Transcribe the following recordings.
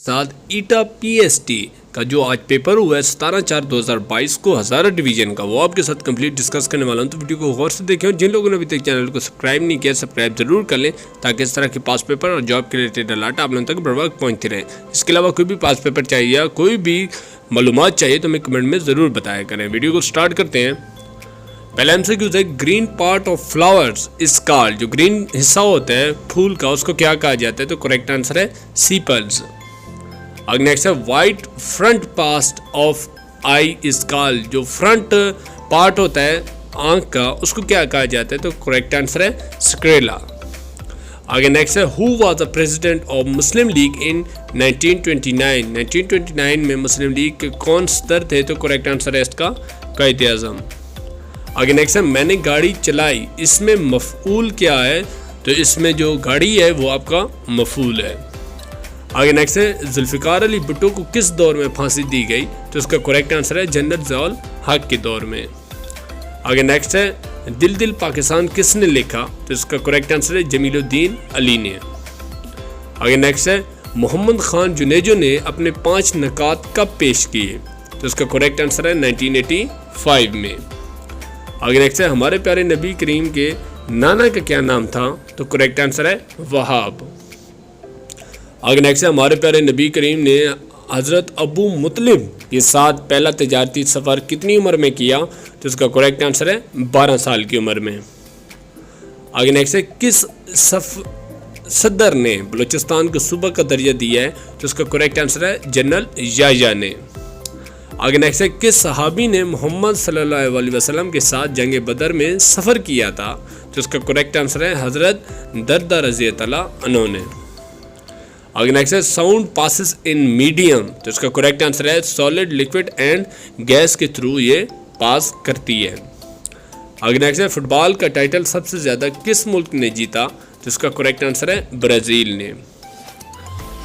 साथ ईटा पीएसटी का जो आज पेपर हुआ है 17/4/2022 को हज़ारा डिवीजन का, वो आपके साथ कंप्लीट डिस्कस करने वाला हूँ। तो वीडियो को गौर से देखें। जिन लोगों ने अभी तक चैनल को सब्सक्राइब नहीं किया, सब्सक्राइब जरूर कर लें ताकि इस तरह के पास पेपर और जॉब के रिलेटेड अलर्ट आप लोगों तक बर वक्त पहुँचते रहें। इसके अलावा कोई भी पास पेपर चाहिए या कोई भी मालूमात चाहिए तो हमें कमेंट में ज़रूर बताया करें। वीडियो को स्टार्ट करते हैं। पहला आंसर क्यों है, green part of flowers is called, जो ग्रीन हिस्सा होता है फूल का उसको क्या कहा जाता है? तो करेक्ट आंसर है सीपल्स। अगर नेक्स्ट है, white front past of I is called, जो फ्रंट पार्ट होता है आंख का उसको क्या कहा जाता है? तो करेक्ट आंसर है स्क्रेला। आगे नेक्स्ट है, who was the president of Muslim League in 1929? 1929 में मुस्लिम लीग के कौन सदर थे? तो करेक्ट आंसर है इसका कायद आज़म। आगे नेक्स्ट है, मैंने गाड़ी चलाई, इसमें मफऊल क्या है? तो इसमें जो गाड़ी है वो आपका मफूल है। आगे नेक्स्ट है, जुल्फ़िकार अली भुट्टो को किस दौर में फांसी दी गई? तो इसका करेक्ट आंसर है जनरल ज़ियाउल हक के दौर में। आगे नेक्स्ट है, दिल दिल पाकिस्तान किसने लिखा? तो इसका करेक्ट आंसर है जमीलुद्दीन अली ने। आगे नेक्स्ट है, मोहम्मद खान जुनेजो ने अपने 5 नकात कब पेश किए? तो इसका करेक्ट आंसर है 1985 में। आगे नेक्स्ट है, हमारे प्यारे नबी करीम के नाना का क्या नाम था? तो करेक्ट आंसर है वहाब। आगे नेक्स्ट है, हमारे प्यारे नबी करीम ने हज़रत अबू मुतलिब के साथ पहला तजारती सफ़र कितनी उम्र में किया? तो इसका करेक्ट आंसर है 12 साल की उम्र में। आगे नेक्स्ट है, किस सदर ने बलूचिस्तान को सूबा का दर्जा दिया है? तो इसका करेक्ट आंसर है जनरल याया ने। आगे नेक्स्ट है, किस सहाबी ने मोहम्मद सल्लल्लाहु अलैहि वसल्लम के साथ जंग बदर में सफ़र किया था? तो इसका करेक्ट आंसर है हज़रत दरदा रज़ी अल्लाह अन्हु ने। आगे नेक्स्ट है, साउंड पासिस इन मीडियम, तो इसका करेक्ट आंसर है सॉलिड, लिक्विड एंड गैस के थ्रू ये पास करती है। आगे नेक्स्ट है, फुटबॉल का टाइटल सबसे ज़्यादा किस मुल्क ने जीता? तो इसका करेक्ट आंसर है ब्राज़ील ने।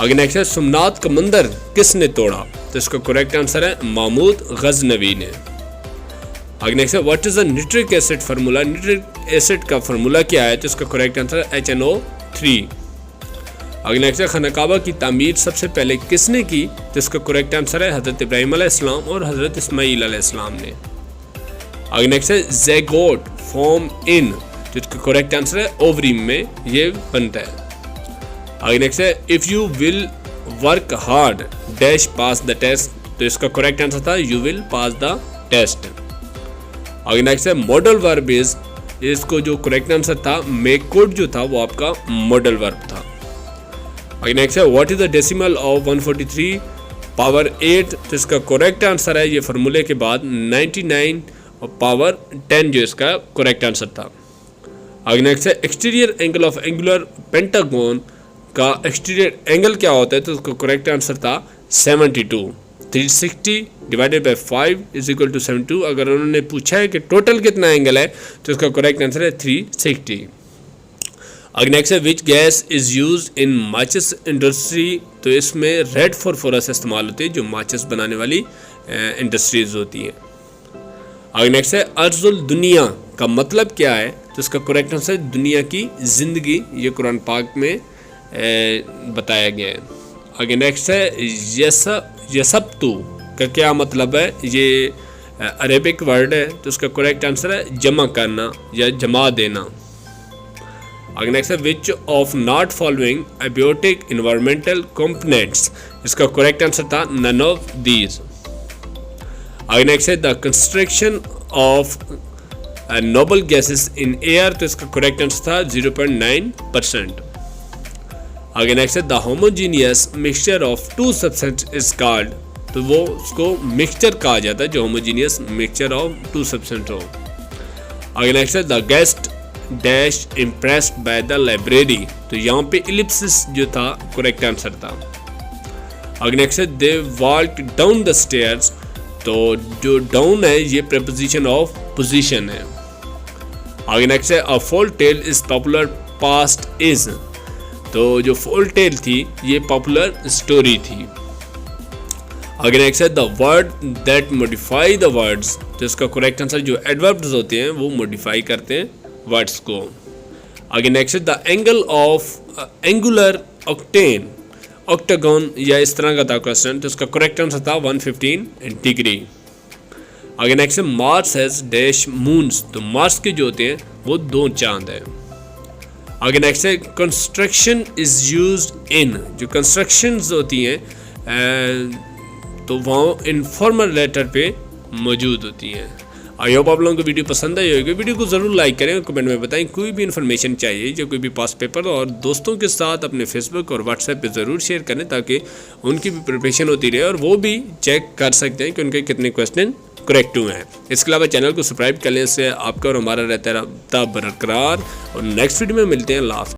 आगे नेक्स्ट है, सोमनाथ का मंदिर किसने तोड़ा? तो इसका करेक्ट आंसर है महमूद गजनवी ने। आगे नेक्स्ट है, what is the nitric acid formula? Nitric acid का फार्मूला क्या है? तो इसका करेक्ट आंसर है HNO3। आगे नेक्स्ट है, खाना काबा की तामीर सबसे पहले किसने की? तो इसका करेक्ट आंसर है हज़रत इब्राहीम अलैहिस्सलाम और हज़रत इस्माईल अलैहिस्सलाम ने। आगे नेक्स्ट है, ज़ैगोट फॉर्म इन, तो इसका करेक्ट आंसर है ओवरीम में ये बनता है। आगे नेक्स्ट है, if you will work hard dash pass the test, तो इसका करेक्ट आंसर था you will pass the test. आगे नेक्स्ट है, मॉडल वर्ब इज, इसको जो करेक्ट आंसर था मेक कुड जो था वो आपका मॉडल वर्ब था। आगे नेक्स्ट है, what is the decimal of 143 power 8? तो इसका करेक्ट आंसर है ये फार्मूले के बाद 99 पावर 10 जो इसका करेक्ट आंसर था। आगे नेक्स्ट है, exterior angle of angular pentagon का एक्सटीरियर एंगल क्या होता है? तो उसका करेक्ट आंसर था 72। 360 divided by 5 is equal to 72। अगर उन्होंने पूछा है कि टोटल कितना एंगल है तो इसका करेक्ट आंसर है 360। आगे नेक्स्ट है, which gas is use in माचिस इंडस्ट्री? तो इसमें रेड फॉस्फोरस इस्तेमाल होती है जो माचिस बनाने वाली इंडस्ट्रीज होती हैं। आगे नेक्स्ट है, अर्जुल दुनिया का मतलब क्या है? तो इसका करेक्ट आंसर है दुनिया की ज़िंदगी, ये कुरान पाक में बताया गया है। आगे नेक्स्ट है, यसब्तु का क्या मतलब है? ये अरेबिक वर्ड है तो इसका करेक्ट आंसर है जमा करना या जमा देना। आगे नेक्स्ट है, which of not following abiotic environmental components? इसका करेक्ट आंसर था नन ऑफ दीज। आगे नेक्स्ट है, the construction of noble gases in air, तो इसका करेक्ट आंसर था 0.9%। आगे नेक्स्ट है, the homogeneous mixture of 2 substance is called, तो वो उसको मिक्सचर कहा जाता है जो होमोजीनियस मिक्सचर ऑफ 2 सब्सटेंस हो। आगे नेक्स्ट है, the guest dash impressed by the library, तो यहाँ पे इलिप्सिस जो था करेक्ट आंसर था। आगे नेक्स्ट है, दे वॉल्क डाउन द स्टेयर्स, तो जो डाउन है ये प्रीपोजिशन ऑफ पोजीशन है। आगे नेक्स्ट है, a folk tale is popular past is, तो जो फोल टेल थी ये पॉपुलर स्टोरी थी। आगे नेक्स्ट है, the word that modify the words, तो इसका करेक्ट आंसर जो एडवर्ब्स होते हैं वो मॉडिफाई करते हैं वर्ड्स को। आगे नेक्स्ट है, the angle of angular octane octagon या इस तरह का था क्वेश्चन, तो इसका करेक्ट आंसर था 115 डिग्री। आगे नेक्स्ट है मार्स हैज डैश मून्स, तो मार्स के जो होते हैं वो 2 चांद है। आगे नेक्स्ट है कंस्ट्रक्शन इज यूज्ड इन, जो कंस्ट्रक्शंस होती हैं तो वो इनफॉर्मल लेटर पे मौजूद होती हैं। आई होप आप लोगों को वीडियो पसंद आई होगी। वीडियो को ज़रूर लाइक करें और कमेंट में बताएं कोई भी इन्फॉर्मेशन चाहिए जो कोई भी पास पेपर, और दोस्तों के साथ अपने फेसबुक और व्हाट्सएप पे ज़रूर शेयर करें ताकि उनकी भी प्रिपरेशन होती रहे और वो भी चेक कर सकते हैं कि उनके कितने क्वेश्चन करेक्ट हुए हैं। इसके अलावा चैनल को सब्सक्राइब कर लें, इससे आपका और हमारा रहता है रब्ता बरकरार। और नेक्स्ट वीडियो में मिलते हैं। लास्ट